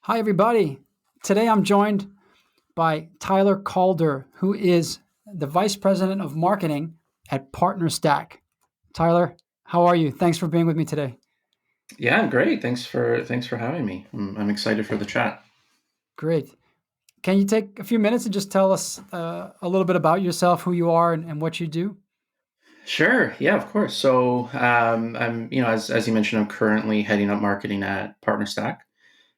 Hi, everybody. Today I'm joined by Tyler Calder, who is the Vice President of Marketing at PartnerStack. Tyler, how are you? Thanks for being with me today. Yeah, great. Thanks for having me. I'm excited for the chat. Great. Can you take a few minutes and just tell us a little bit about yourself, who you are, and what you do? Sure. Yeah, of course. So, I'm as you mentioned, I'm currently heading up marketing at PartnerStack.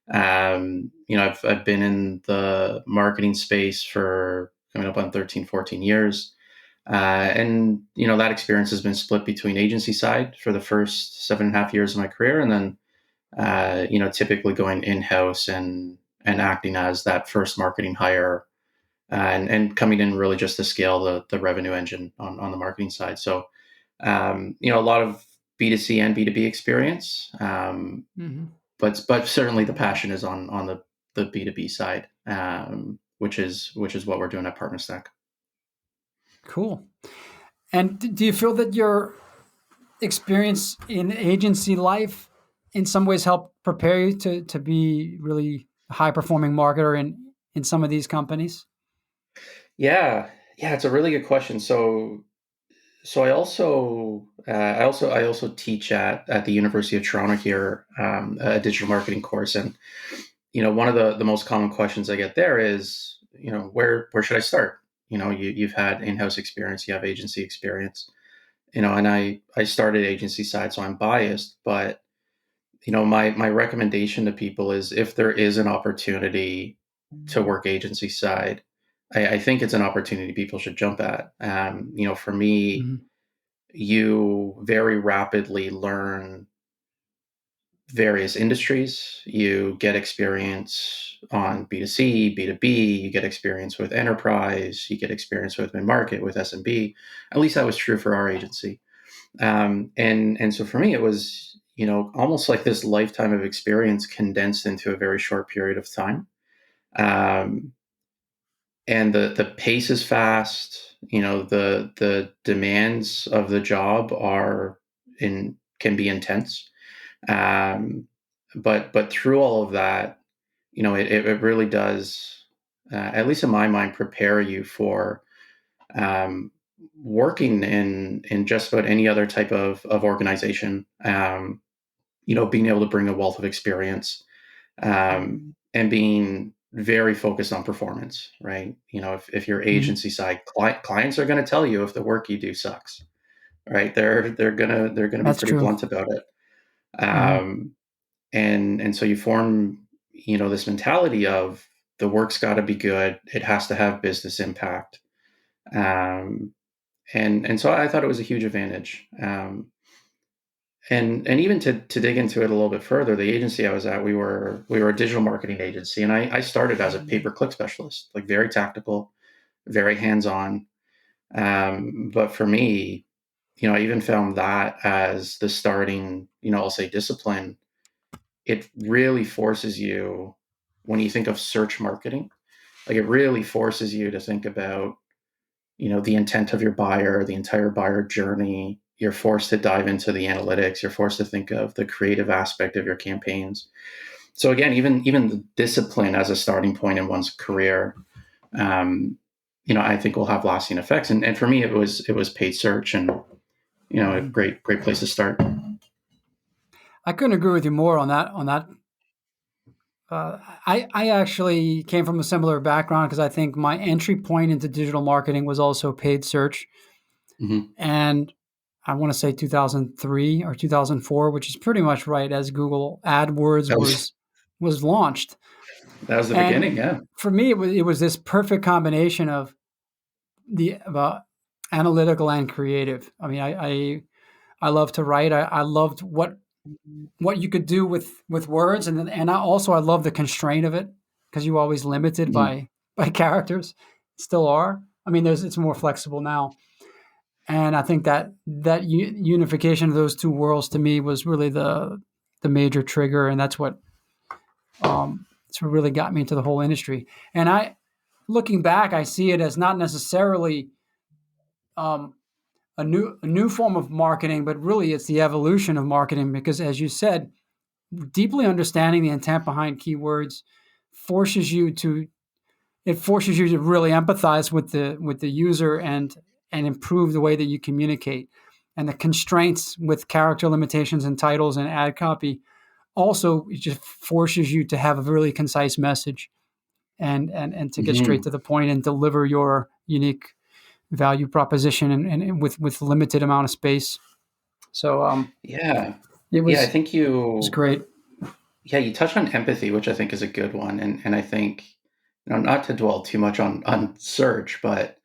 I've been in the marketing space for coming up on 13, 14 years. And that experience has been split between agency side for the first 7.5 years of my career, and then typically going in house and acting as that first marketing hire and coming in really just to scale the revenue engine on the marketing side. So, a lot of B2C and B2B experience, Hmm. but certainly the passion is on the B2B side, which is what we're doing at PartnerStack. Cool. And do you feel that your experience in agency life in some ways helped prepare you to be really a high performing marketer in some of these companies? Yeah, yeah, it's a really good question. So I also teach at the University of Toronto here, a digital marketing course. And one of the most common questions I get there is, where should I start? You've had in-house experience, you have agency experience, and I started agency side, so I'm biased. But my recommendation to people is, if there is an opportunity to work agency side, I think it's an opportunity people should jump at. For me, Mhm. you very rapidly learn various industries. You get experience on B2C, B2B, you get experience with enterprise, you get experience with mid-market, with SMB. At least that was true for our agency. And so for me, it was, almost like this lifetime of experience condensed into a very short period of time. Um, and the pace is fast. The demands of the job are in can be intense. Um, but through all of that, it really does, at least in my mind, prepare you for um, working in just about any other type of organization. Being able to bring a wealth of experience, and being very focused on performance, right? If your Mhm. agency side clients are going to tell you if the work you do sucks, right? They're gonna be That's pretty true. blunt about it. Mhm. Um, and so you form, this mentality of, the work's got to be good, it has to have business impact. Um, and so I thought it was a huge advantage. And even to dig into it a little bit further, the agency I was at, we were a digital marketing agency, and I started as a pay-per-click specialist, like very tactical, very hands-on. But for me, I even found that as the starting, I'll say, discipline. It really forces you, when you think of search marketing, like, it really forces you to think about, the intent of your buyer, the entire buyer journey. You're forced to dive into the analytics. You're forced to think of the creative aspect of your campaigns. So again, even the discipline as a starting point in one's career, um, I think will have lasting effects. And for me, it was paid search, and a Mhm. great place to start. I couldn't agree with you more on that. I actually came from a similar background because I think my entry point into digital marketing was also paid search, Mm-hmm. and I want to say 2003 or 2004, which is pretty much right as Google AdWords That was was launched. that was the And beginning. Yeah. for me, it was this perfect combination of the analytical and creative. I mean, I love to write. I loved what you could do with words, and I love the constraint of it because you always limited Mhm. by characters, still are. I mean, it's more flexible now, and I think that unification of those two worlds to me was really the major trigger, and that's what really got me into the whole industry. And looking back, I see it as not necessarily um, a new form of marketing, but really it's the evolution of marketing because, as you said, deeply understanding the intent behind keywords forces you to it forces you to really empathize with the user and improve the way that you communicate. And the constraints with character limitations and titles and ad copy also just forces you to have a really concise message and to get straight Hmm. to the point and deliver your unique value proposition and with limited amount of space. So Yeah. it Yeah, I was think was great. yeah, you touched on empathy, which I think is a good one. And I think, not to dwell too much on search, but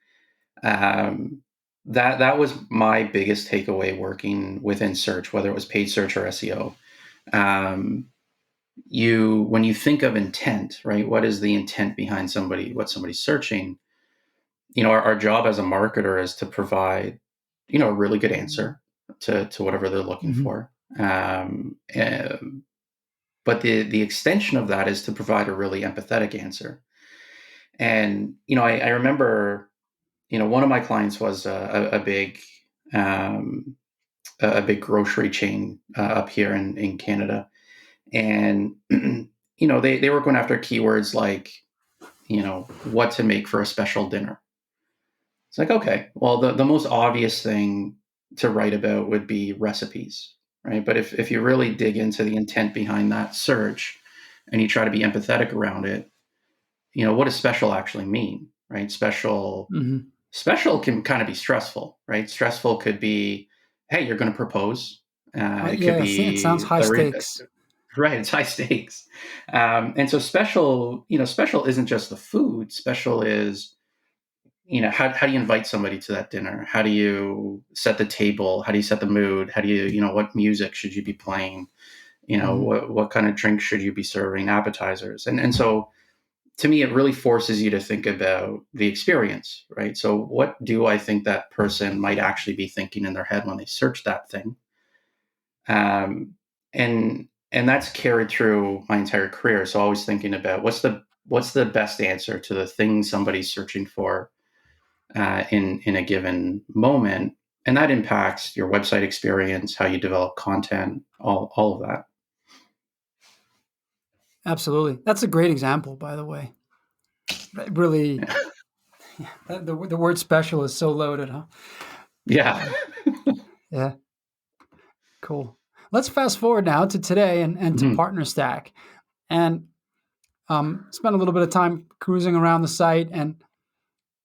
um, that was my biggest takeaway working within search, whether it was paid search or SEO. Um, when you think of intent, right? What is the intent behind what somebody's searching? Our job as a marketer is to provide, a really good answer to whatever they're looking Mm-hmm. for. But the extension of that is to provide a really empathetic answer. And I remember, one of my clients was a big um, a big grocery chain up here in Canada, and they were going after keywords like what to make for a special dinner. It's like, okay, well, the most obvious thing to write about would be recipes, right? But if you really dig into the intent behind that search and you try to be empathetic around it, what does special actually mean, right? Mm-hmm. Special can kind of be stressful, right? Stressful could be, hey, you're going to propose. It could Yeah, it sounds be high stakes. right. It's high stakes, and so special. Special isn't just the food. Special is how do you invite somebody to that dinner? How do you set the table? How do you set the mood? How do what music should you be playing? Mm-hmm. What kind of drinks should you be serving? Appetizers, and so to me, it really forces you to think about the experience, right? So, what do I think that person might actually be thinking in their head when they search that thing? Um, and that's carried through my entire career. So, always thinking about what's the best answer to the thing somebody's searching for in a given moment, and that impacts your website experience, how you develop content, all of that. Absolutely, that's a great example, by the way. Really, the word special is so loaded, huh? Yeah. Uh, yeah, cool. Let's fast forward now to today and to Mhm. PartnerStack, and spend a little bit of time cruising around the site. And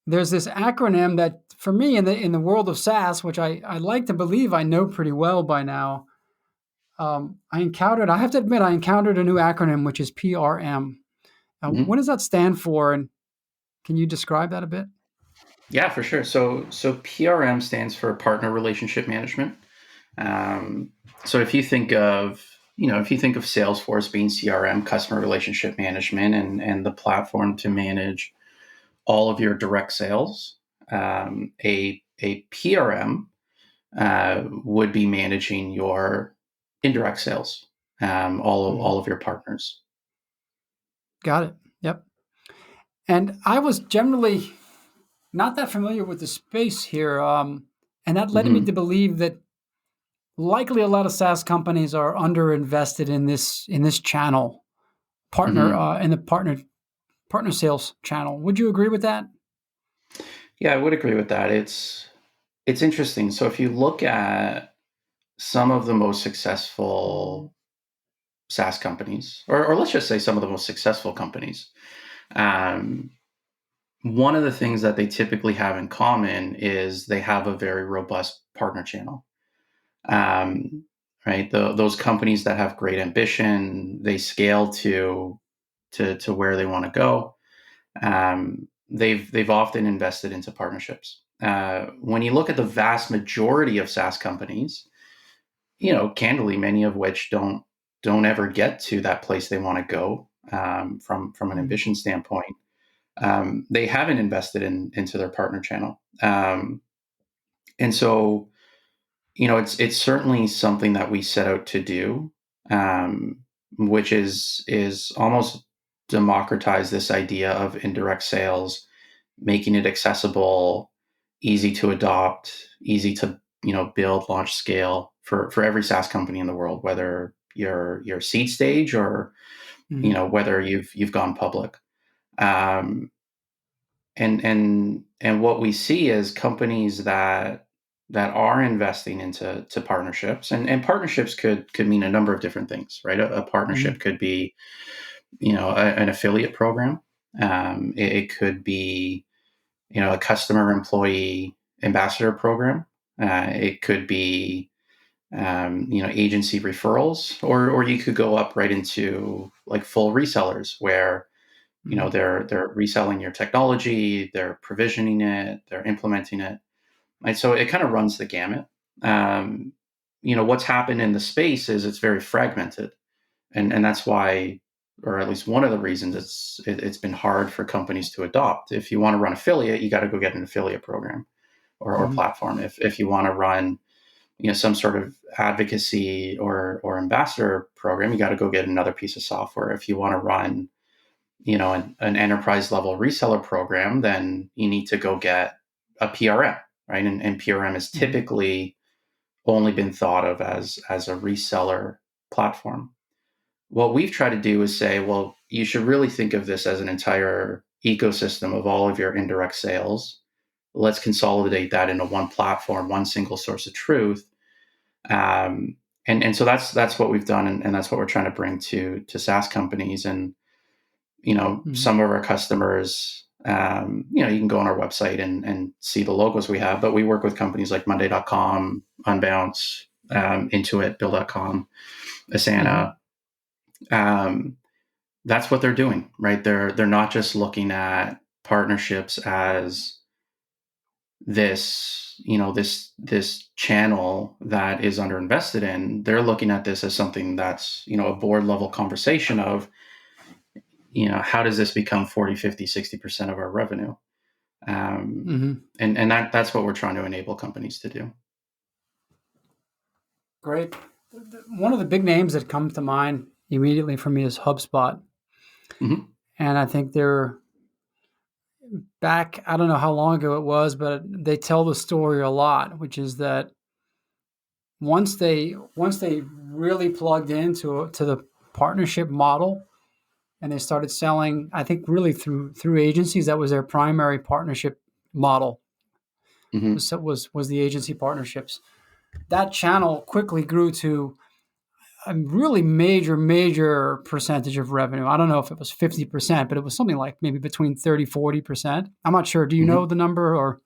there's this acronym that, for me, in the world of SaaS, which I like to believe I know pretty well by now, I have to admit, I encountered a new acronym, which is PRM. Mhm. What does that stand for? And can you describe that a bit? Yeah, for sure. So PRM stands for Partner Relationship Management. Um, so if you think of Salesforce being CRM, Customer Relationship Management, and the platform to manage all of your direct sales, a PRM would be managing your indirect sales, all Mhm. of your partners. Got it. Yep. And I was generally not that familiar with the space here, and that led me to Hmm. believe that likely a lot of SaaS companies are underinvested in this channel Hmm. in the partner sales channel. Would you agree with that? Yeah, I would agree with that. It's interesting. So if you look at some of the most successful SaaS companies, or let's just say some of the most successful companies, um, one of the things that they typically have in common is they have a very robust partner channel. Um, right, those companies that have great ambition, they scale to where they want to go. They've often invested into partnerships. When you look at the vast majority of SaaS companies, candidly, many of which don't ever get to that place they want to go from an Mm. ambition standpoint. They haven't invested into their partner channel, and so it's certainly something that we set out to do, um, which is almost democratize this idea of indirect sales, making it accessible, easy to adopt, easy to build, launch, scale for every SaaS company in the world, whether your seed stage or Mm-hmm. whether you've gone public. Um, and what we see is companies that are investing into partnerships, and partnerships could mean a number of different things, right? A partnership Mm-hmm. could be an affiliate program. It could be a customer employee ambassador program. It could be agency referrals, or you could go up right into like full resellers where Mm-hmm. they're reselling your technology, they're provisioning it, they're implementing it. Right, so it kind of runs the gamut. Um, what's happened in the space is it's very fragmented, and that's why, or at least one of the reasons it's been hard for companies to adopt. If you want to run affiliate, you got to go get an affiliate program or Mm-hmm. platform. If you want to run some sort of advocacy or ambassador program, you got to go get another piece of software. If you want to run an enterprise level reseller program, then you need to go get a PRM, right? And PRM is Mm-hmm. typically only been thought of as a reseller platform. What we've tried to do is say, well, you should really think of this as an entire ecosystem of all of your indirect sales. Let's consolidate that into one platform, one single source of truth. And so that's what we've done, and that's what we're trying to bring to SaaS companies. And Mm-hmm. some of our customers, you can go on our website and see the logos we have, but we work with companies like Monday.com, Unbounce, Intuit, Bill.com, Mm-hmm. Asana. Um, that's what they're doing, right? They're not just looking at partnerships as this channel that is underinvested in. They're looking at this as something that's a board level conversation of how does this become 40, 50, 60% of our revenue. um, Mm-hmm. and that's what we're trying to enable companies to do. Great. One of the big names that comes to mind immediately for me is HubSpot. Hmm. And I think they're back, I don't know how long ago it was, but they tell the story a lot, which is that once they really plugged into to the partnership model and they started selling, I think really through agencies, that was their primary partnership model Hmm. was the agency partnerships. That channel quickly grew to a really major percentage of revenue. I don't know if it was 50%, but it was something like maybe between 30-40%. I'm not sure. Do you know Hmm. the number or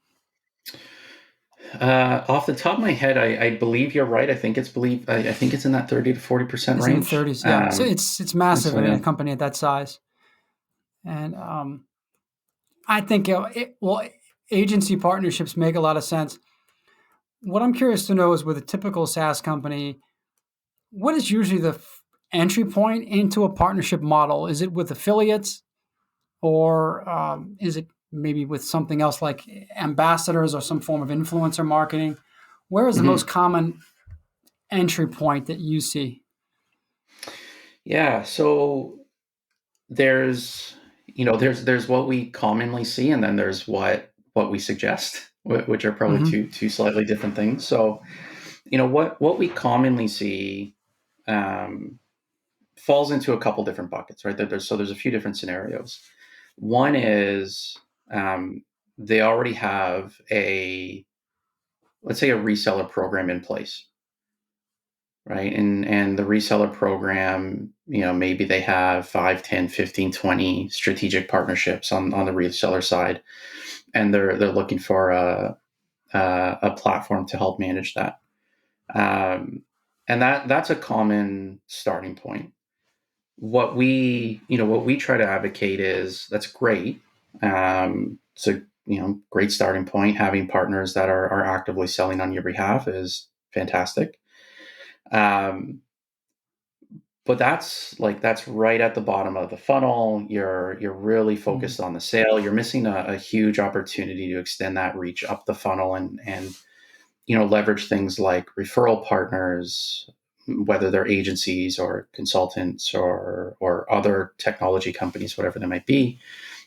Off the top of my head, I believe you're right. I think it's in that 30 to 40% it's in the range. 30s? Yeah. So it's massive So in yeah. a company at that size. And I think agency partnerships make a lot of sense. What I'm curious to know is with a typical SaaS company, what is usually the entry point into a partnership model? Is it with affiliates, or is it maybe with something else like ambassadors or some form of influencer marketing? Where is the most Hmm. common entry point that you see? Yeah. So there's there's what we commonly see, and then there's what we suggest, which are probably Mm-hmm. two slightly different things. So what we commonly see um, falls into a couple different buckets, right? There's a few different scenarios. One is they already have let's say a reseller program in place, right? And the reseller program, maybe they have 5, 10, 15, 20 strategic partnerships on the reseller side, and they're looking for a platform to help manage that. Um, and that's a common starting point. What we try to advocate is that's great. It's a great starting point. Having partners that are actively selling on your behalf is fantastic. Um, but that's right at the bottom of the funnel. You're really Mm-hmm. focused on the sale. You're missing a huge opportunity to extend that reach up the funnel and leverage things like referral partners, whether they're agencies or consultants or other technology companies, whatever they might be.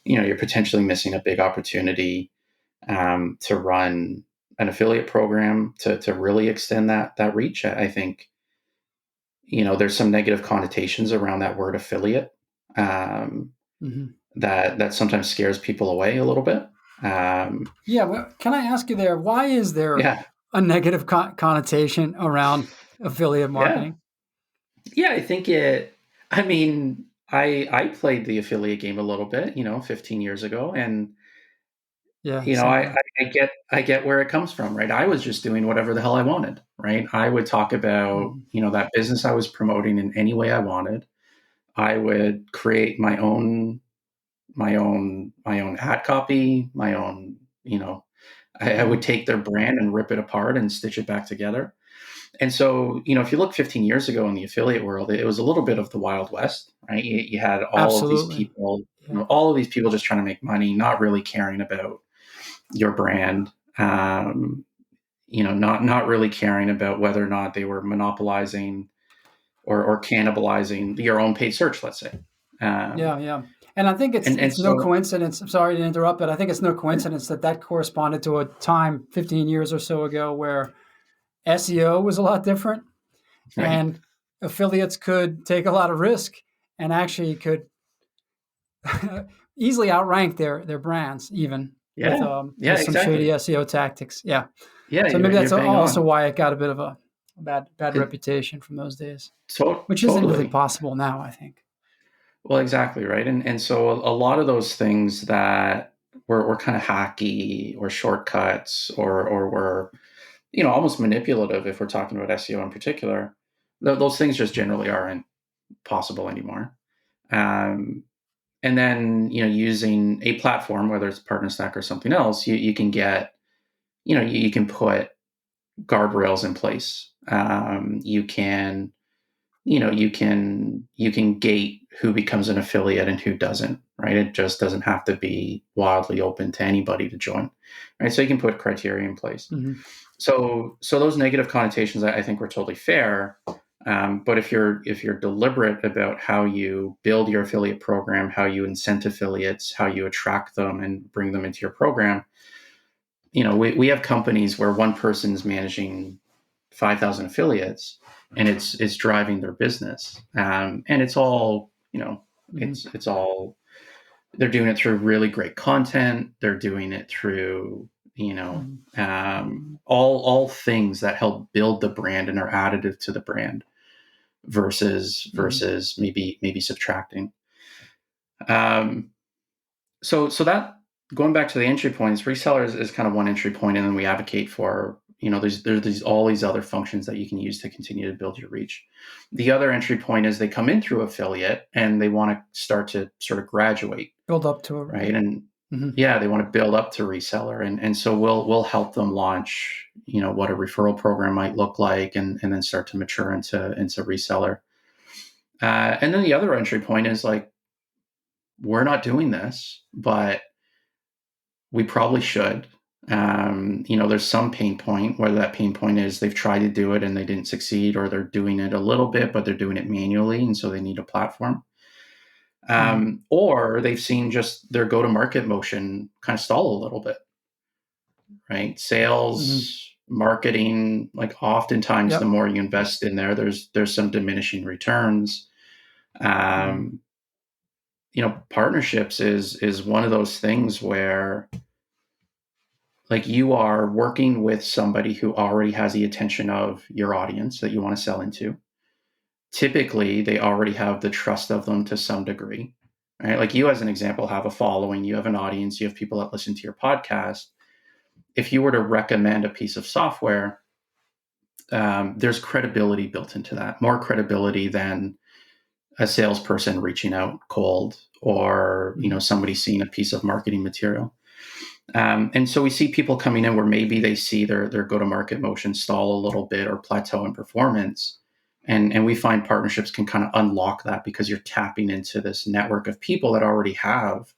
You're potentially missing a big opportunity to run an affiliate program to really extend that reach. I think there's some negative connotations around that word affiliate, um, Mhm. that sometimes scares people away a little bit. Um, Yeah, well, can I ask you there, why is there yeah, a negative connotation around affiliate yeah, marketing? yeah. I think it. I mean, I played the affiliate game a little bit, 15 years ago, and Yeah, you know, same I, here. I get where it comes from, right? I was just doing whatever the hell I wanted, right? I would talk about, Mhm. that business I was promoting in any way I wanted. I would create my own ad copy, my own, I would Mhm. take their brand and rip it apart and stitch it back together. And so, if you look 15 years ago in the affiliate world, it was a little bit of the Wild West, right? You had Absolutely. Yeah. all of these people just trying to make money, not really caring about your brand. Um, not really caring about whether or not they were monopolizing or cannibalizing your own paid search, let's say. Um, Yeah, yeah. And I think it's and it's no so, coincidence. I'm sorry to interrupt, but I think it's no coincidence that that corresponded to a time 15 years or so ago where SEO was a lot different right, and affiliates could take a lot of risk and actually could easily outrank their brands even yeah, yeah, with some shady exactly, SEO tactics. Yeah. yeah, So maybe you're that's bang also on. why it got a bit of a bad It, reputation from those days, which isn't really totally. possible now, I think. Well, exactly, right. And so a lot of those things that were kind of hacky or shortcuts or were, almost manipulative, if we're talking about SEO in particular, those things just generally aren't possible anymore. Um, and then, using a platform, whether it's PartnerStack or something else, you can get, you can put guardrails in place. You can, you can gate who becomes an affiliate and who doesn't, right? It just doesn't have to be wildly open to anybody to join, right? So you can put criteria in place. Hmm. So those negative connotations, I think, were totally fair. But if you're deliberate about how you build your affiliate program, how you incent affiliates, how you attract them and bring them into your program, we have companies where one person's managing 5,000 affiliates, and it's driving their business, and it's all, Hmm. it's all, they're doing it through really great content. They're doing it through, Hmm. all things that help build the brand and are additive to the brand versus Hmm. maybe subtracting. Um, so that, going back to the entry points, resellers is kind of one entry point, and then we advocate for, there's these all these other functions that you can use to continue to build your reach. The other entry point is they come in through affiliate and they want to start to sort of graduate, Build up to right? it. And Hmm. yeah, they want to build up to reseller, and so we'll help them launch, what a referral program might look like, and then start to mature into reseller. And then the other entry point is like, we're not doing this, but we probably should. There's some pain point, whether that pain point is they've tried to do it and they didn't succeed, or they're doing it a little bit, but they're doing it manually. And so they need a platform. Hmm. Or they've seen just their go to market motion kind of stall a little bit, right? Hmm. Sales, marketing, like oftentimes the Yep. more you invest in there, there's some diminishing returns. Hmm. Um, Partnerships is one of those things where, like, you are working with somebody who already has the attention of your audience that you want to sell into. Typically, they already have the trust of them to some degree, right? Like, you, as an example, have a following, you have an audience, you have people that listen to your podcast. If you were to recommend a piece of software, there's credibility built into that, more credibility than a salesperson reaching out cold, or Hmm. somebody seeing a piece of marketing material. And so we see people coming in where maybe they see their go to market motion stall a little bit or plateau in performance. And we find partnerships can kind of unlock that, because you're tapping into this network of people that already have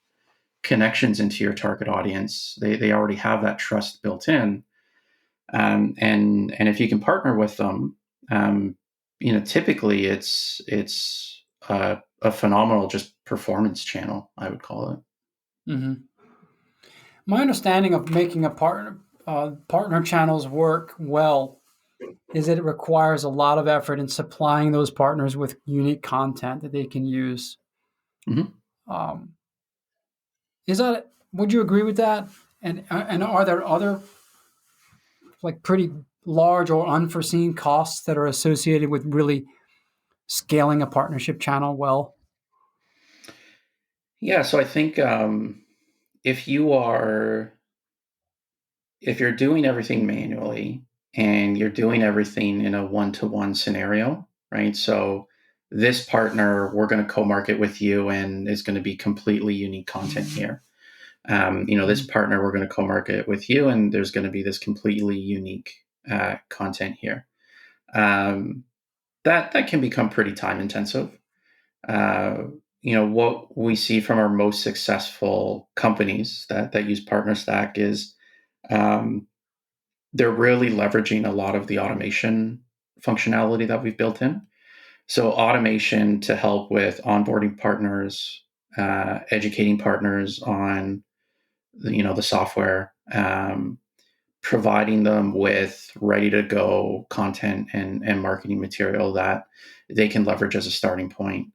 connections into your target audience. They already have that trust built in. And if you can partner with them, typically it's a phenomenal just performance channel, I would call it. Hmm. My understanding of making a partner channels work well is that it requires a lot of effort in supplying those partners with unique content that they can use. Mhm. Um, is that would you agree with that? And are there other like pretty large or unforeseen costs that are associated with really scaling a partnership channel well? Yeah, so I think if you are if you're doing everything manually and you're doing everything in a one-to-one scenario, right? So this partner, we're going to co-market with you, and it's going to be completely unique content here. This Mhm. partner, we're going to co-market with you, and there's going to be this completely unique content here. Um, that can become pretty time intensive. Uh, what we see from our most successful companies that use PartnerStack is um, they're really leveraging a lot of the automation functionality that we've built in. So automation to help with onboarding partners, educating partners on the software, providing them with ready to go content and marketing material that they can leverage as a starting point.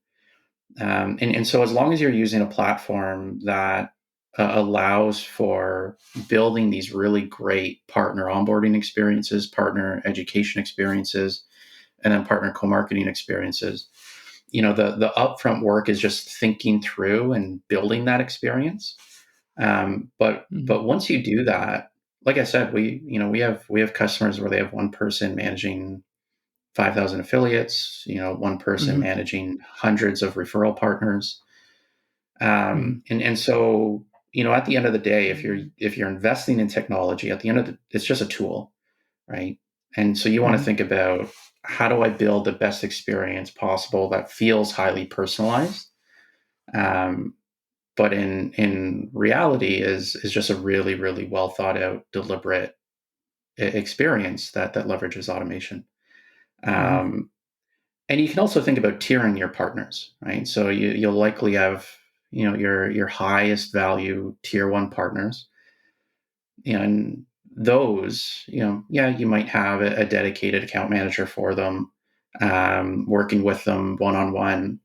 And so as long as you're using a platform that allows for building these really great partner onboarding experiences, partner education experiences, and then partner co-marketing experiences, the upfront work is just thinking through and building that experience. But Mhm. once you do that, like I said, we have customers where they have one person managing 5,000 affiliates, one person Mhm. managing hundreds of referral partners. Mhm. And so, at the end of the day, if you're investing in technology, at the end of it's just a tool, right? And so you want to Mhm. think about, how do I build the best experience possible that feels highly personalized, um, but in reality is just a really really well thought out, deliberate experience that leverages automation. Mhm. Um, And you can also think about tiering your partners, right? So you'll likely have, your highest value tier one partners, and those, yeah, you might have a dedicated account manager for them, working with them one on one,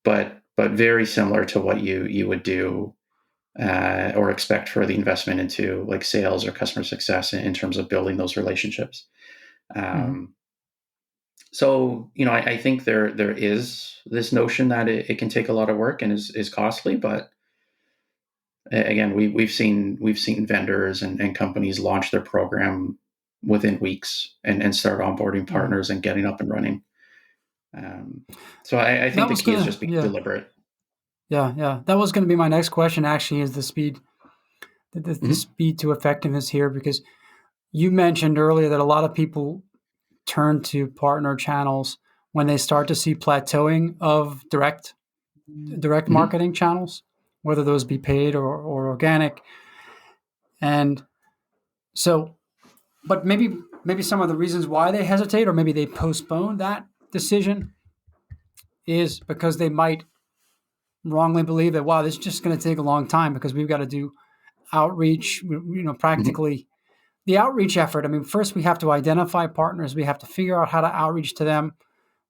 but very similar to what you would do or expect for the investment into like sales or customer success in terms of building those relationships. Mhm. Um, So, I think there is this notion that it can take a lot of work and is costly, but again, we've seen vendors and companies launch their program within weeks and start onboarding Mhm. partners and getting up and running. Um, so I think That the was key is gonna just being yeah. deliberate. Yeah, yeah. That was gonna be my next question actually is the speed the Mhm, speed to effectiveness here because you mentioned earlier that a lot of people turn to partner channels when they start to see plateauing of direct mhm, marketing channels, whether those be paid or organic. And so, but maybe some of the reasons why they hesitate or maybe they postpone that decision is because they might wrongly believe that wow, this is just going to take a long time because we've got to do outreach, mhm, practically the outreach effort. I mean, first we have to identify partners, we have to figure out how to outreach to them.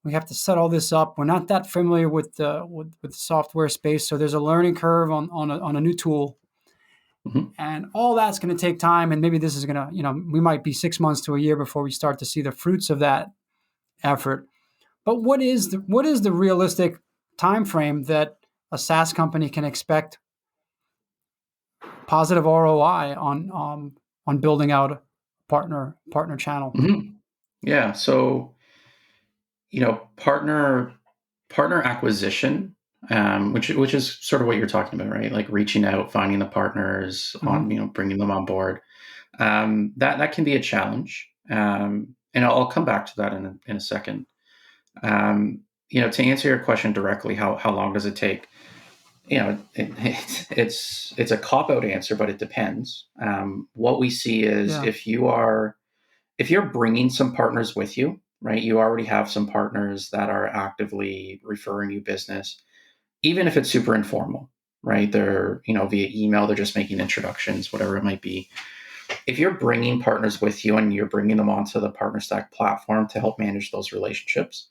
We have to set all this up. We're not that familiar with the software space, so there's a learning curve on a new tool, mhm, and all that's going to take time. And maybe this is going to, we might be 6 months to a year before we start to see the fruits of that effort. But what is the realistic time frame that a SaaS company can expect positive ROI on building out a partner channel? mhm. Yeah. So, partner acquisition, which is sort of what you're talking about, right? Like reaching out, finding the partners on, Hmm. bringing them on board. That can be a challenge, and I'll come back to that in a second. To answer your question directly, how long does it take? It's a cop out answer, but it depends. What we see is Yeah. if you're bringing some partners with you, right? You already have some partners that are actively referring you business, even if it's super informal, right? They're via email, they're just making introductions, whatever it might be. if you're bringing partners with you and you're bringing them onto the PartnerStack platform to help manage those relationships,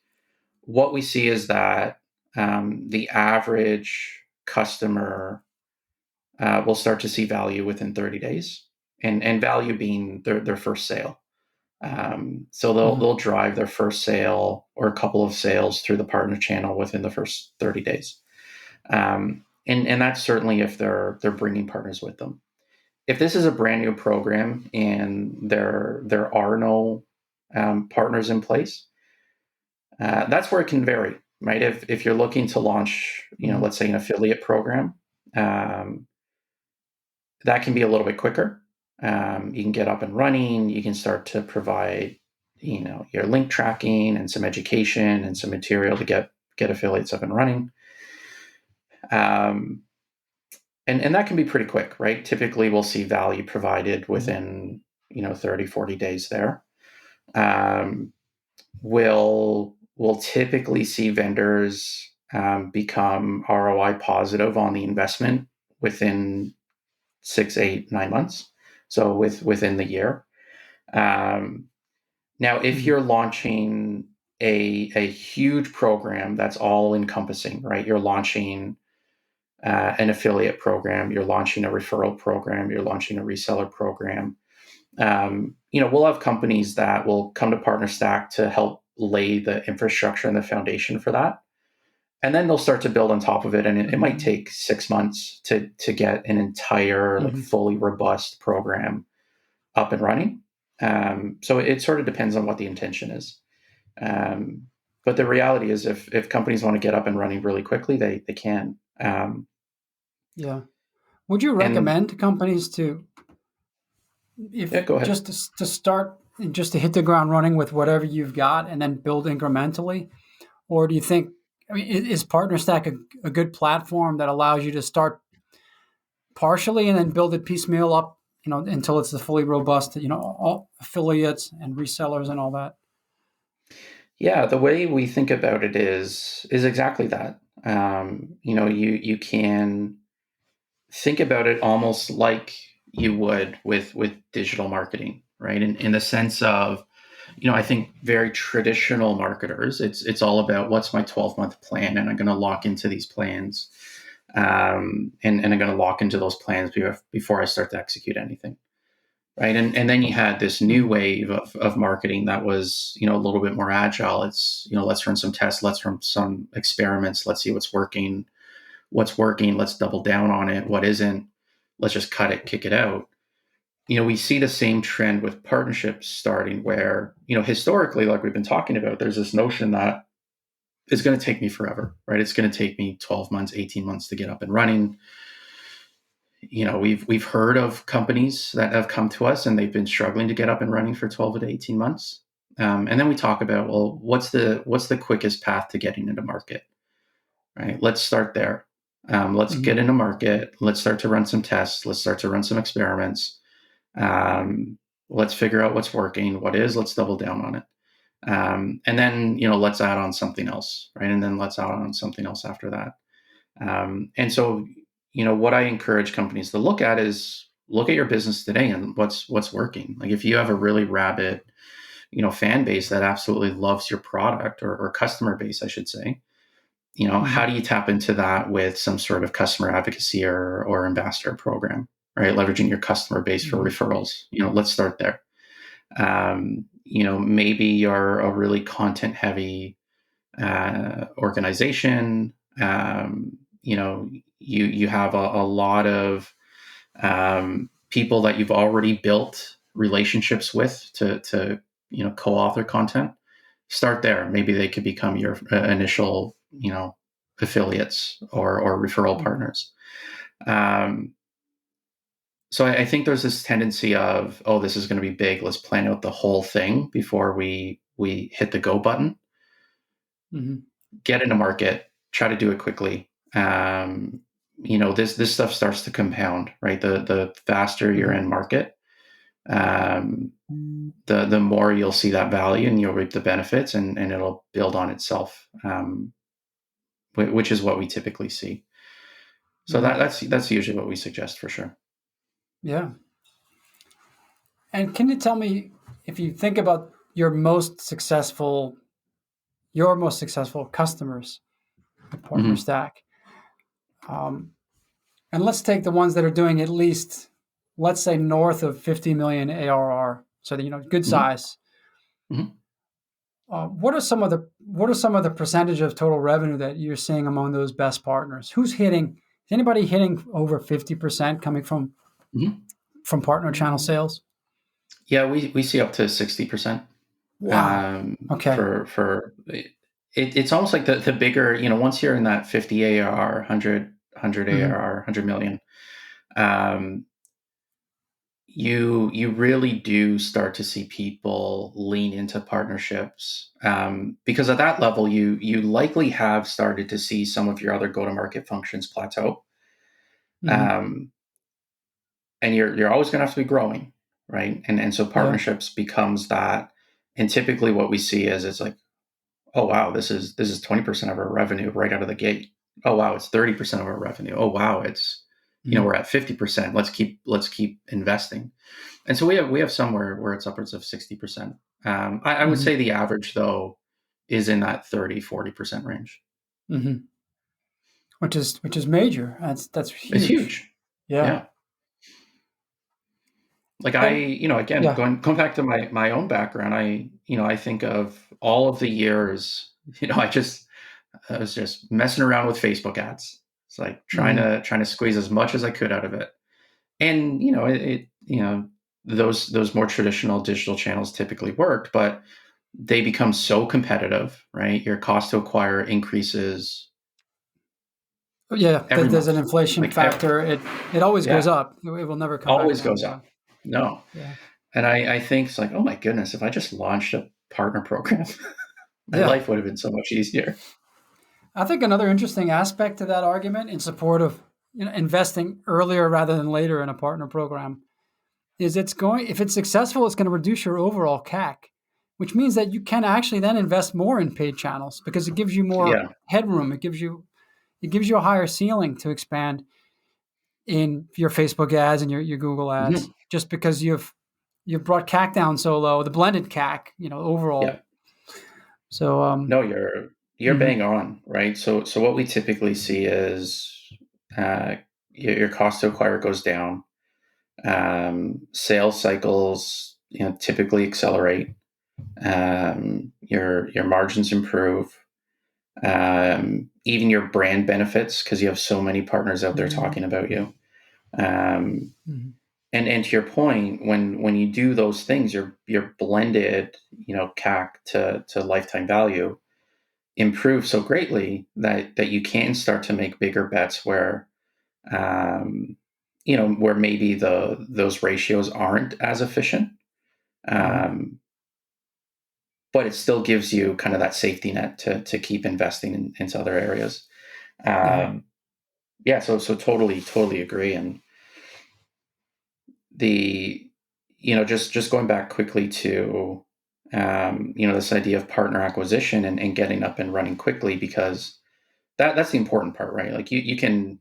what we see is that the average customer will start to see value within 30 days, and value being their first sale. So Mhm. they'll drive their first sale or a couple of sales through the partner channel within the first 30 days. And that's certainly if they're bringing partners with them. If this is a brand new program and there are no partners in place, that's where it can vary, right? If you're looking to launch, Mhm. let's say an affiliate program, um, that can be a little bit quicker. You can get up and running. You can start to provide, your link tracking and some education and some material to get affiliates up and running. Um, and that can be pretty quick, right? Typically, we'll see value provided Mhm. within 30, 40 days there. Um, we'll typically see vendors become ROI positive on the investment within 6, 8, 9 months. So within the year. Um, Now, if Mhm. you're launching a huge program that's all encompassing, right? You're launching an affiliate program, you're launching a referral program, you're launching a reseller program. We'll have companies that will come to PartnerStack to help lay the infrastructure and the foundation for that. And then they'll start to build on top of it. And it might take 6 months to get an entire, like, Mhm. fully robust program up and running. So it sort of depends on what the intention is. Um, but the reality is, if companies want to get up and running really quickly, they can. Yeah. Would you And recommend to companies to, if yeah, go ahead. just to start, just to hit the ground running with whatever you've got and then build incrementally? Or do you think, I mean, is PartnerStack a good platform that allows you to start partially and then build it piecemeal up, until it's the fully robust, all affiliates and resellers and all that? Yeah, the way we think about it is exactly that. You can think about it almost like you would with digital marketing, right? In the sense of, I think very traditional marketers, it's all about what's my 12-month plan, and I'm going to lock into these plans, and I'm going to lock into those plans before I start to execute anything, right? And then you had this new Mhm. wave of marketing that was, a little bit more agile. It's, let's run some tests, let's run some experiments, let's see what's working, let's double down on it. What isn't, let's just cut it, kick it out. We see the same trend with partnerships starting where, historically, like we've been talking about, there's this notion that it's going to take me forever, right? It's going to take me 12 months, 18 months to get up and running. We've heard of companies that have come to us and they've been struggling to get up and running for 12 to 18 months. And then we talk about, well, what's the quickest path to getting into market, right? Let's start there. Let's get Mhm. into market. Let's start to run some tests. Let's start to run some experiments. Let's figure out what's working, let's double down on it. And then, let's add on something else, right? And then let's add on something else after that. And so, what I encourage companies to look at is look at your business today and what's working. Like if you have a really rabid, fan base that absolutely loves your product, or customer base, I should say, how Mhm. do you tap into that with some sort of customer advocacy or ambassador program, right? Leveraging your customer base for Mhm. referrals. Let's start there. Maybe you're a really content heavy organization. You have a lot of people that you've already built relationships with to co-author content. Start there. Maybe they could become your initial affiliates or referral Mhm. partners. Um, so I think there's this tendency of, oh, this is going to be big. Let's plan out the whole thing before we hit the go button. Mhm. Get into market, try to do it quickly. This stuff starts to compound, right? The faster you're Mhm. in market, um, the more you'll see that value and you'll reap the benefits, and it'll build on itself, which is what we typically see. So Mhm. that's usually what we suggest for sure. Yeah. And can you tell me, if you think about your most successful customers at Hmm. PartnerStack, um, and let's take the ones that are doing at least, let's say, north of 50 million ARR, so that good Hmm. size. Hmm. What are some of the percentage of total revenue that you're seeing among those best partners? Is anybody hitting over 50% coming Hmm. from partner channel sales? Yeah, we see up to 60%. Wow. Okay. It's almost like the bigger, once you're in that 50 ARR, 100 Hmm. ARR, 100 million, um, you really do start to see people lean into partnerships, because at that level you likely have started to see some of your other go-to-market functions plateau, Hmm. um, and you're always going to have to be growing, right? And so Yeah. partnerships becomes that, and typically what we see is it's like, oh wow, this is 20% of our revenue right out of the gate. Oh wow, it's 30% of our revenue. Oh wow, it's Hmm. we're at 50%. Let's keep investing. And so we have somewhere where it's upwards of 60%. I would Hmm. say the average though is in that 30-40% range. Hmm. Which is major. That's It's huge. huge. Yeah. Yeah. Like And again, yeah. going back to my own background, I think of all of the years, I was just messing around with Facebook ads. It's like trying Hmm. to trying to squeeze as much as I could out of it. And those more traditional digital channels typically worked, but they become so competitive, right? Your cost to acquire increases Yeah. every There's month. an inflation Like factor. It always goes yeah, up. It will never come back always down. goes Yeah. up. No. Yeah. And I think it's like, oh my goodness, if I just launched a partner program, my Yeah. life would have been so much easier. I think another interesting aspect to that argument in support of investing earlier rather than later in a partner program is if it's successful, it's going to reduce your overall CAC, which means that you can actually then invest more in paid channels because it gives you more Yeah. headroom. It gives you a higher ceiling to expand in your Facebook ads and your Google ads, Mhm. just because you've brought CAC down so low, the blended CAC, Yeah. overall. So No, you're mhm, bang on, right? So what we typically see is uh, your cost to acquire goes down. Sales cycles, typically accelerate. Your margins improve. Even your brand benefits because you have so many partners out there mhm, talking about you. Um, mhm, and to your point, when you do those things, your blended, CAC to lifetime value improve so greatly that you can start to make bigger bets um, where maybe those ratios aren't as efficient, mhm, um, but it still gives you kind of that safety net to keep investing into other areas. yeah, Um, yeah, so totally agree. And the just going back quickly to this idea of partner acquisition and getting up and running quickly, because that's the important part, right? Like you can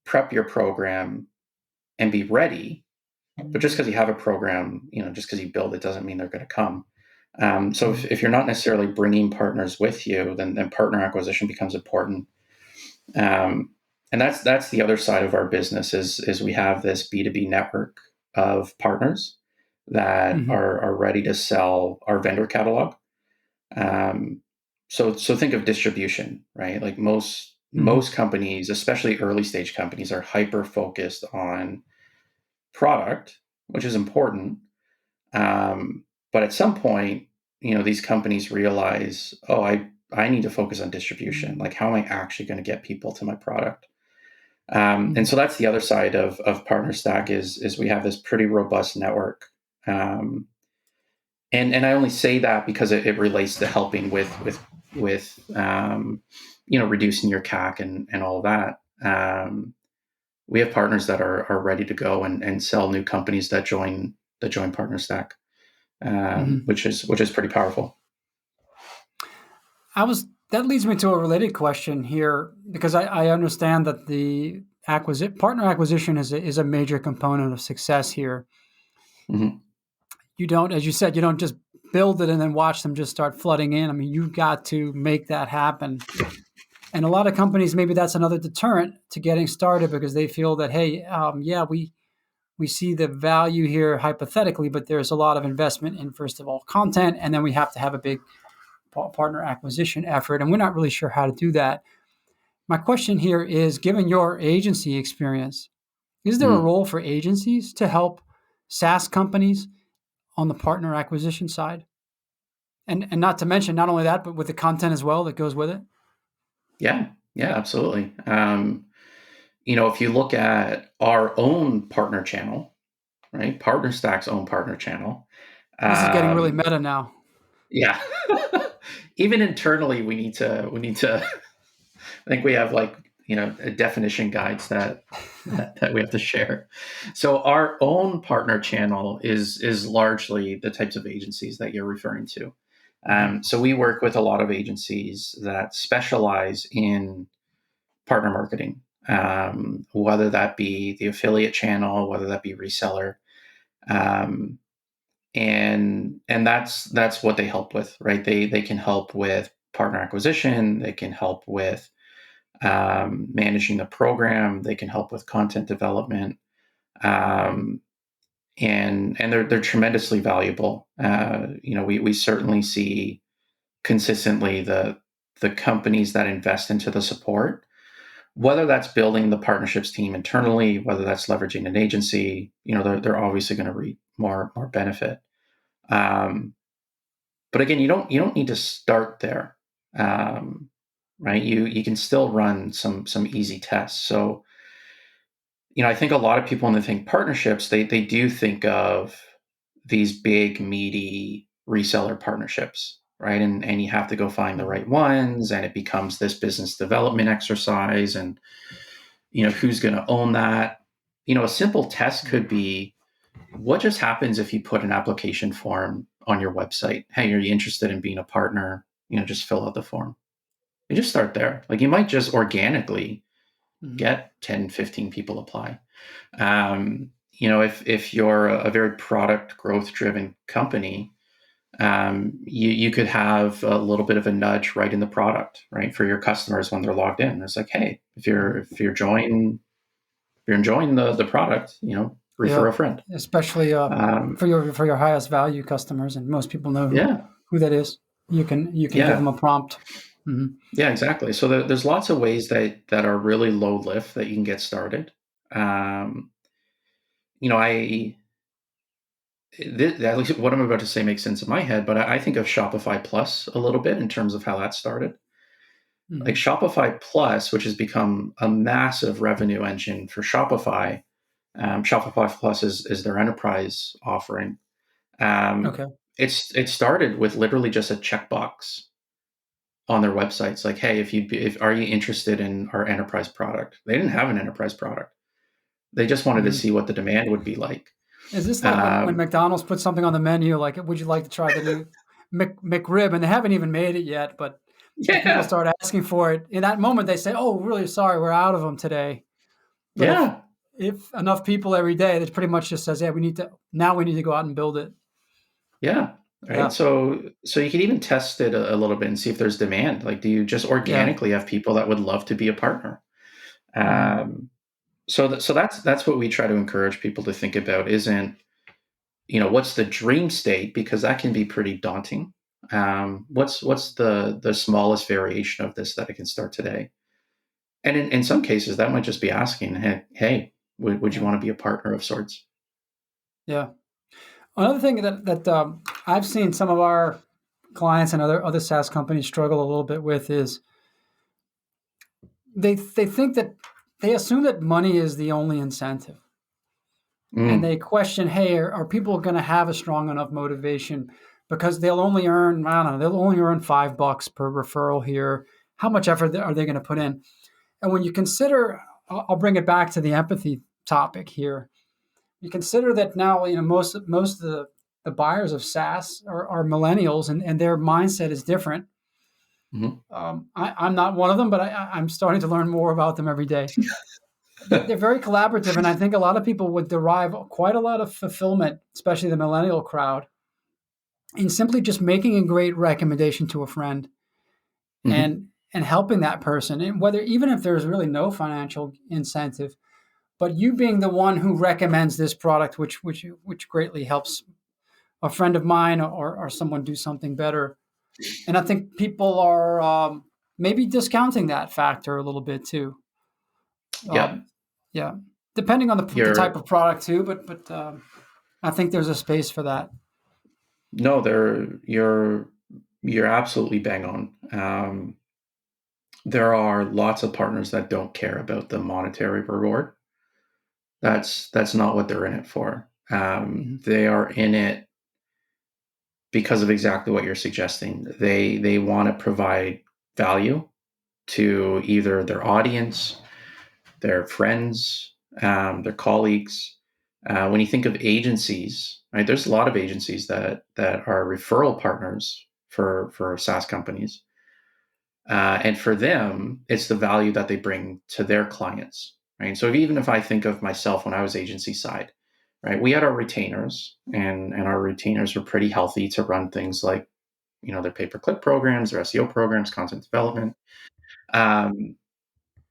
prep your program and be ready, but just because you have a program, just because you build it doesn't mean they're going to come. So if, mhm, if you're not necessarily bringing partners with you, then partner acquisition becomes important. Um, and that's the other side of our business is we have this B2B network of partners that mhm, are ready to sell our vendor catalog. Um, so think of distribution, right? Like most mhm, most companies, especially early stage companies, are hyper focused on product, which is important. Um, but at some point, these companies realize, oh, I need to focus on distribution. Like, how am I actually going to get people to my product? And mhm, so that's the other side of PartnerStack is we have this pretty robust network. Um, and I only say that because it relates to helping with reducing your CAC and all of that. We have partners that are ready to go and sell new companies that join PartnerStack, mhm. which is pretty powerful. That leads me to a related question here because I understand that the partner acquisition is a major component of success here. Hmm. you don't, as you said, you don't just build it and then watch them just start flooding in. I mean, you've got to make that happen. And a lot of companies, maybe that's another deterrent to getting started because they feel that, hey, yeah, we see the value here hypothetically, but there's a lot of investment in, first of all, content, and then we have to have a big partner acquisition effort, and we're not really sure how to do that. My question here is, given your agency experience, is there a Mhm. role for agencies to help SaaS companies on the partner acquisition side? And not to mention, not only that, but with the content as well that goes with it? Yeah, yeah, absolutely. If you look at our own partner channel, right? PartnerStack's own partner channel. This is getting really Um, meta now. yeah. Even internally, we need to. I think we have like definition guides that we have to share. So our own partner channel is largely the types of agencies that you're referring to. Mhm. So we work with a lot of agencies that specialize in partner marketing, whether that be the affiliate channel, whether that be reseller, um, and that's what they help with, right? They can help with partner acquisition, they can help with managing the program, they can help with content development, um, and they're tremendously valuable. We certainly see consistently the companies that invest into the support, whether that's building the partnerships team internally, whether that's leveraging an agency, they're obviously going to reap more benefit. Um, but again, you don't need to start there, um, right? You can still run some easy tests. So I think a lot of people when they think partnerships, they do think of these big meaty reseller partnerships, right? And you have to go find the Mhm. right ones, and it becomes this business development exercise, and who's going to own that. A simple test could be, what just happens if you put an application form on your website? Hey, are you interested in being a partner? Just fill out the form. You just start there. Like, you might just organically Mhm. get 10, 15 people apply. If you're a very product growth driven company, you could have a little bit of a nudge right in the product, right, for your customers when they're logged in. It's like, hey, if you're Mhm. if you're enjoying if you're enjoying the product, refer Yeah, a friend. especially Um, for your highest value customers, and most people know yeah, who that is. You can give them yeah, a prompt. Hmm. yeah, exactly. So there's lots of ways that are really low lift that you can get started. Um, I at least what I'm about to say makes sense in my head, but I think of Shopify Plus a little bit in terms of how that started. Like Hmm. Shopify Plus, which has become a massive revenue engine for Shopify. Shopify Plus is their enterprise offering. Um, Okay. it started with literally just a checkbox on their websites, like, hey, if are you interested in our enterprise product? They didn't have an enterprise product. They just wanted to Hmm. see what the demand would be like. Is this like when Um, McDonald's puts something on the menu, like, would you like to try the new McRib? And they haven't even made it yet, but if people yeah, start asking for it, in that moment they say, "Oh, really sorry, we're out of them today." But yeah, if enough people every day, that pretty much just says, "Yeah, we need to go out and build it." yeah. Right. Yeah, So you can even test it a little bit and see if there's demand. Like, do you just yeah. organically have people that would love to be a partner? Hmm. Um, so that's what we try to encourage people to think about. Isn't what's the dream state, because that can be pretty daunting. What's the smallest variation of this that I can start today? And in some cases, that might just be asking, hey, would you Yeah, want to be a partner of sorts? yeah. Another thing that I've seen some of our clients and other SaaS companies struggle a little bit with is they think that they assume that money is the only incentive, and Mm, they question, hey, are people going to have a strong enough motivation because they'll only earn, I don't know, they'll only earn $5 per referral here. How much effort are they going to put in? And when you consider, I'll bring it back to the empathy topic here. You consider that now, most of the buyers of SaaS are millennials, and their mindset is different. mhm. I'm not one of them, but I'm starting to learn more about them every day. they're very collaborative, and I think a lot of people would derive quite a lot of fulfillment, especially the millennial crowd, in simply just making a great recommendation to a friend Hmm. and helping that person, and whether even if there's really no financial incentive, but you being the one who recommends this product, which greatly helps a friend of mine or someone do something better. And I think people are maybe discounting that factor a little bit too. Yeah, Um, yeah, depending on the type you're of product too, but I think there's a space for that. no, there you're absolutely bang on. There are lots of partners that don't care about the monetary reward. That's not what they're in it for. Hmm. They are in it because of exactly what you're suggesting. They want to provide value to either their audience, their friends, their colleagues. When you think of agencies, right? There's a lot of agencies that are referral partners for SaaS companies, and for them, it's the value that they bring to their clients, right? So even if I think of myself when I was agency side, right, we had our retainers, and our retainers were pretty healthy to run things like their pay-per-click programs, their SEO programs, content development. Um,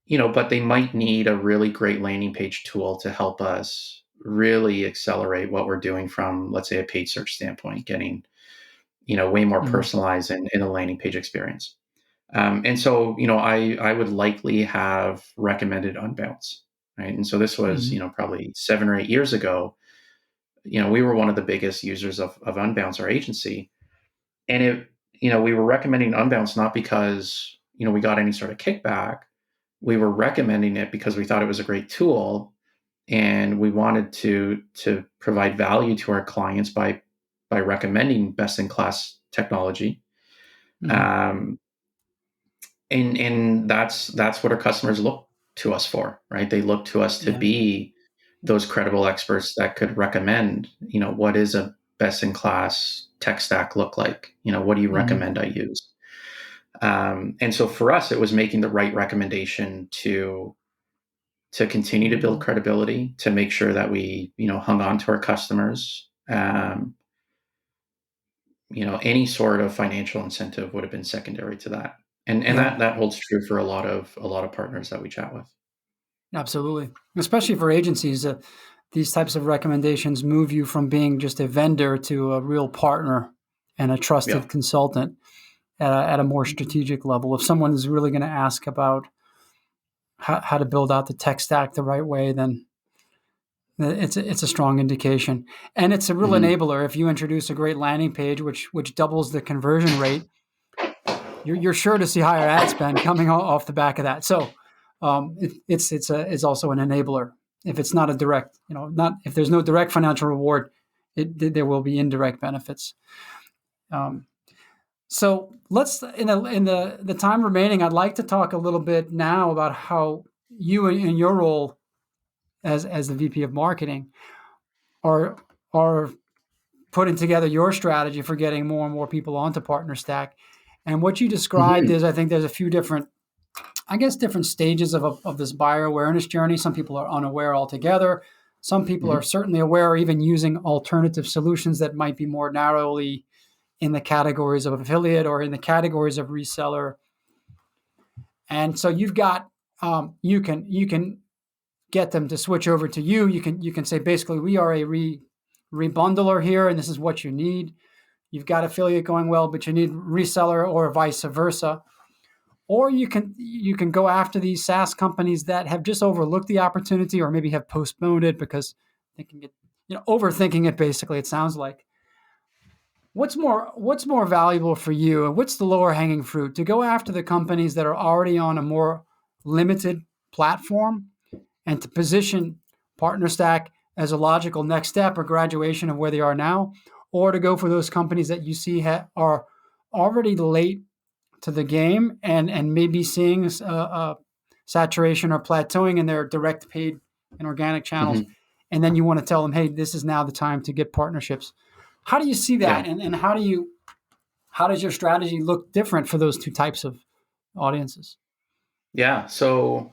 but they might need a really great landing page tool to help us really accelerate what we're doing from, let's say, a paid search standpoint, getting, way more Hmm. personalized in a landing page experience. And so, I would likely have recommended Unbounce, right? And so this was, Hmm. probably 7 or 8 years ago. We were one of the biggest users of Unbounce, our agency. And we were recommending Unbounce not because, we got any sort of kickback. We were recommending it because we thought it was a great tool, and we wanted to provide value to our clients by recommending best in class technology. Hmm. Um, and that's what our customers look to us for, right? They look to us to Yeah. be those credible experts that could recommend, what does a best in class tech stack look like? What do you Hmm. recommend I use? And so for us, it was making the right recommendation to continue to build credibility, to make sure that we, hung on to our customers. Any sort of financial incentive would have been secondary to that. And Yeah. that holds true for a lot of partners that we chat with. Absolutely. Especially for agencies, these types of recommendations move you from being just a vendor to a real partner and a Yeah. trusted consultant at a more strategic level. If someone is really going to ask about how to build out the tech stack the right way, then it's a strong indication, and it's a real Hmm. enabler. If you introduce a great landing page, which doubles the conversion rate, you're sure to see higher ad spend coming off the back of that. So it's also an enabler. If it's not a direct, not if there's no direct financial reward, there will be indirect benefits. Um, so let's in the time remaining, I'd like to talk a little bit now about how you in your role as the VP of marketing are are putting together your strategy for getting more and more people onto PartnerStack. And what you described Hmm. is, I think there's a few different, I guess, different stages of this buyer awareness journey. Some people are unaware altogether. Some people are Hmm. certainly aware, or even using alternative solutions that might be more narrowly in the categories of affiliate or in the categories of reseller. And so you've got you can get them to switch over to you. You can say basically we are a rebundler here, and this is what you need. You've got affiliate going well, but you need reseller or vice versa. Or you can go after these SaaS companies that have just overlooked the opportunity or maybe have postponed it because thinking it, overthinking it. Basically, it sounds like what's more valuable for you, and what's the lower hanging fruit to go after the companies that are already on a more limited platform and to position PartnerStack as a logical next step or graduation of where they are now, or to go for those companies that you see are already late to the game and maybe seeing a saturation or plateauing in their direct paid and organic channels. Hmm. And then you want to tell them, hey, this is now the time to get partnerships. How do you see that? Yeah. And how does your strategy look different for those two types of audiences? Yeah. So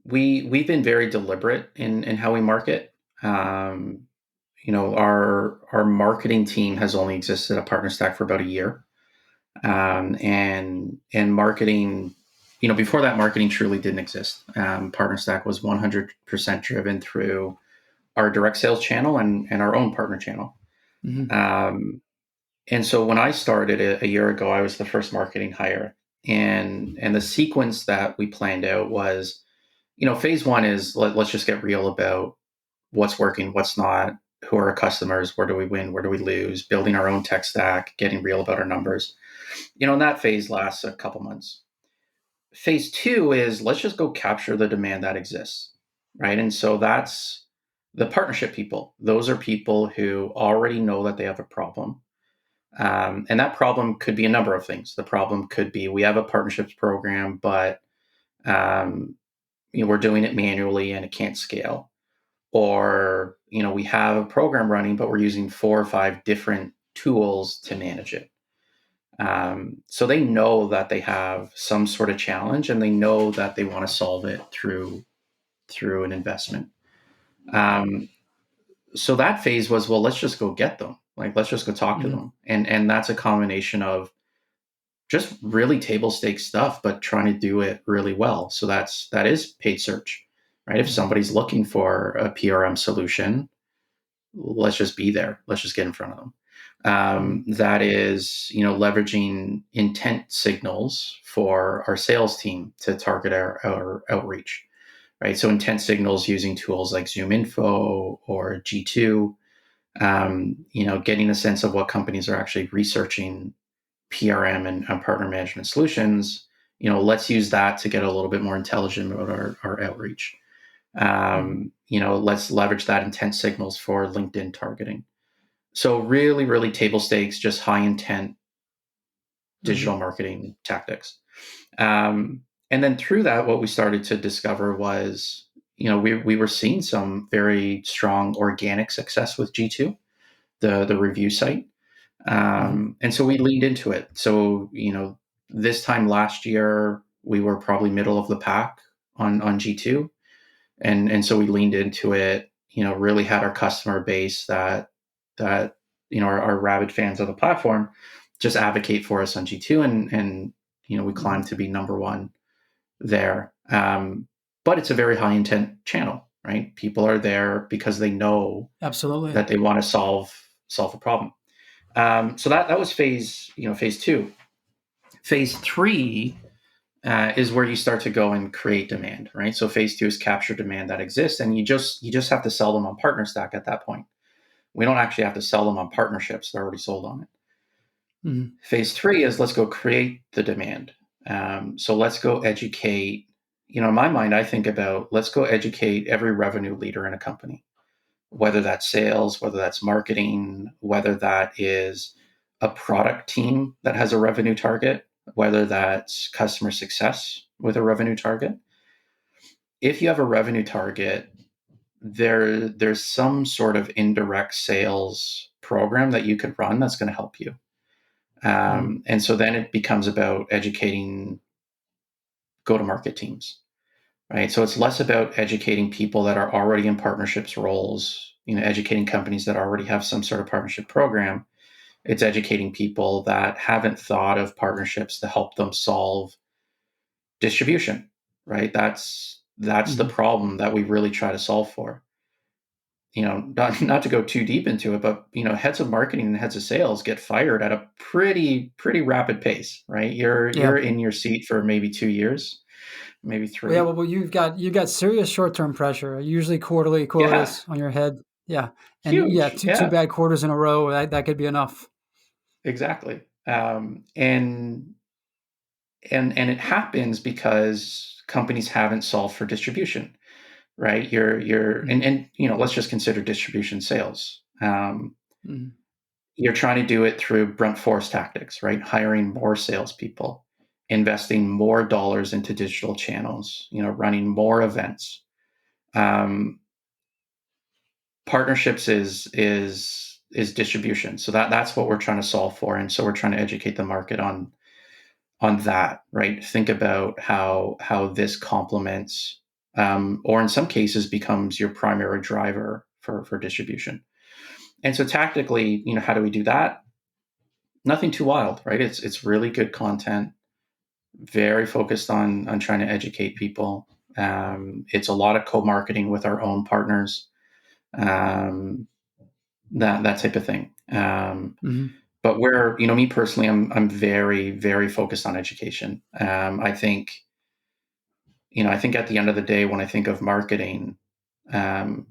we've been very deliberate in how we market. Um, our marketing team has only existed at PartnerStack for about a year, and marketing, before that, marketing truly didn't exist. PartnerStack was 100% driven through our direct sales channel and our own partner channel. Hmm. Um, and so when I started a year ago, I was the first marketing hire, and the sequence that we planned out was, phase one is let's just get real about what's working, what's not, who are our customers, where do we win, where do we lose, building our own tech stack, getting real about our numbers. And that phase lasts a couple months. Phase two is let's just go capture the demand that exists, right? And so that's the partnership people. Those are people who already know that they have a problem. And that problem could be a number of things. The problem could be we have a partnerships program, but um, we're doing it manually and it can't scale. Or we have a program running, but we're using 4 or 5 different tools to manage it. So they know that they have some sort of challenge, and they know that they want to solve it through an investment. Um, so that phase was, well, let's just go get them. Like, let's just go talk to Hmm. them, and that's a combination of just really table stakes stuff, but trying to do it really well. So that is paid search, right? If Hmm. somebody's looking for a PRM solution, let's just be there. Let's just get in front of them. Hmm. That is, leveraging intent signals for our sales team to target our outreach, right? So intent signals using tools like Zoom Info or G2, getting a sense of what companies are actually researching PRM and partner management solutions. Let's use that to get a little bit more intelligent about our outreach. Hmm. Let's leverage that intent signals for LinkedIn targeting. So really, really table stakes, just high intent digital Hmm. marketing tactics. And then through that, what we started to discover was, we were seeing some very strong organic success with G2, the review site. Hmm. And so we leaned into it. So, this time last year, we were probably middle of the pack on G2. And so we leaned into it, really had our customer base that our rabid fans of the platform just advocate for us on G2, and we Hmm. climbed to be number one there. But it's a very high intent channel, right? People are there because they know Absolutely. that they want to solve a problem. So that was phase two. Phase three is where you start to go and create demand, right? So phase two is capture demand that exists, and you just have to sell them on PartnerStack at that point. We don't actually have to sell them on partnerships; they're already sold on it. Hmm. Phase three is let's go create the demand. So let's go educate. In my mind, I think about let's go educate every revenue leader in a company, whether that's sales, whether that's marketing, whether that is a product team that has a revenue target, whether that's customer success with a revenue target. If you have a revenue target, there's some sort of indirect sales program that you could run that's going to help you. Hmm. And so then it becomes about educating go-to-market teams, right? So it's less about educating people that are already in partnerships roles, educating companies that already have some sort of partnership program. It's educating people that haven't thought of partnerships to help them solve distribution, right? That's the Hmm. problem that we really try to solve for. Not to go too deep into it, but heads of marketing and heads of sales get fired at a pretty rapid pace, right? You're Yeah. in your seat for maybe 2 years, maybe Well, yeah. three. Well, you've got serious short term pressure. Usually quarterly Yeah, quotas on your head. Yeah, and yeah, huge. two Yeah, bad quarters in a row that could be enough. exactly. And it happens because companies haven't solved for distribution, right? You're Hmm. and let's just consider distribution sales. Hmm. You're trying to do it through brunt force tactics, right? Hiring more salespeople, investing more dollars into digital channels, running more events. Um, Partnerships is distribution, so that's what we're trying to solve for, and so we're trying to educate the market on that, right? Think about how this complements or in some cases becomes your primary driver for distribution. And so tactically, how do we do that? Nothing too wild, right? It's really good content, very focused on trying to educate people. It's a lot of co-marketing with our own partners, um, that type of thing. Hmm. But where, me personally, I'm very, very focused on education. I think at the end of the day, when I think of marketing, um,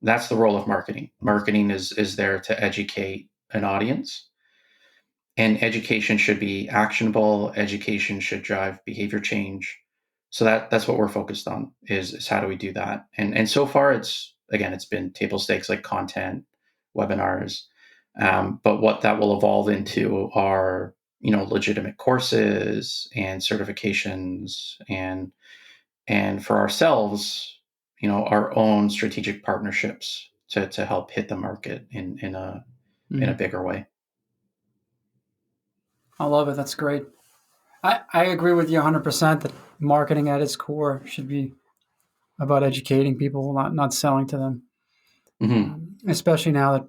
that's the role of marketing. Marketing is there to educate an audience, and education should be actionable. Education should drive behavior change. So that's what we're focused on is how do we do that? And so far, it's been table stakes like content, webinars, but what that will evolve into are legitimate courses and certifications, and for ourselves, our own strategic partnerships to help hit the market in a Hmm. bigger way. I love it. That's great. I agree with you 100% that marketing at its core should be about educating people, not selling to them. Hmm. Especially now that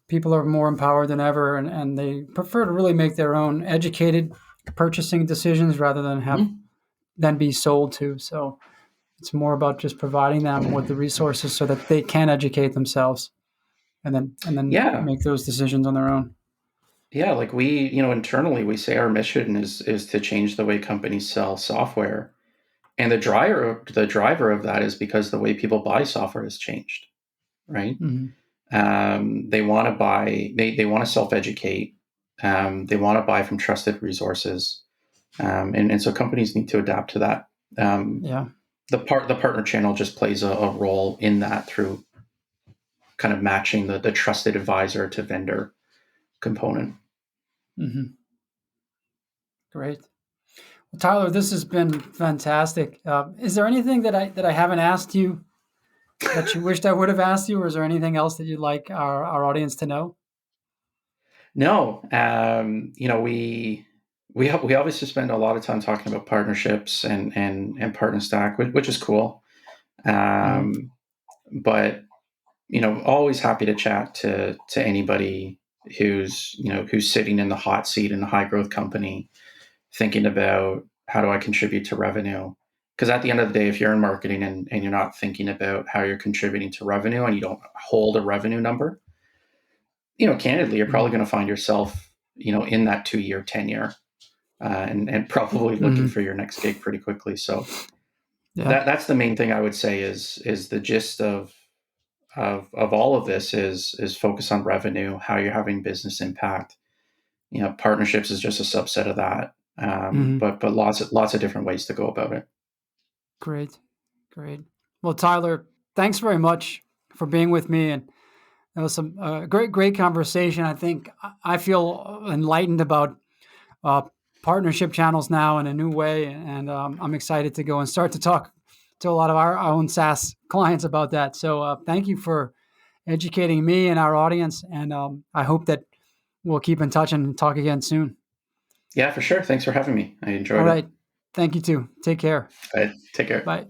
people are more empowered than ever, and they prefer to really make their own educated purchasing decisions rather than Hmm. be sold to. So it's more about just providing them with the resources so that they can educate themselves and then Yeah, make those decisions on their own. yeah. Like internally, we say our mission is to change the way companies sell software, and the driver of that is because the way people buy software has changed, right? Hmm. They want to buy, they want to self educate, they want to buy from trusted resources, and so companies need to adapt to that. Um, Yeah. the partner channel just plays a role in that through kind of matching the trusted advisor to vendor component. Hmm. Great. Well, Tyler, this has been fantastic. Is there anything that I haven't asked you that you wished I would have asked you, or is there anything else that you'd like our audience to know? No, we obviously spend a lot of time talking about partnerships and PartnerStack, which is cool. Hmm. Um, but always happy to chat to anybody who's sitting in the hot seat in a high growth company, thinking about how do I contribute to revenue. Because at the end of the day, if you're in marketing and you're not thinking about how you're contributing to revenue and you don't hold a revenue number, candidly, you're probably Hmm. going to find yourself, in that 2 year tenure, and probably looking Hmm. for your next gig pretty quickly. So Yeah. that's the main thing I would say is the gist of all of this is focus on revenue, how you're having business impact. Partnerships is just a subset of that, Hmm. but lots of different ways to go about it. Great. Great. Well, Tyler, thanks very much for being with me, and it was some great conversation. I think I feel enlightened about uh, partnership channels now in a new way, and I'm excited to go and start to talk to a lot of our own SaaS clients about that. So thank you for educating me and our audience, and I hope that we'll keep in touch and talk again soon. Yeah, for sure. Thanks for having me. I All enjoyed it. right. Thank you too. Take care. All right, take care. Bye.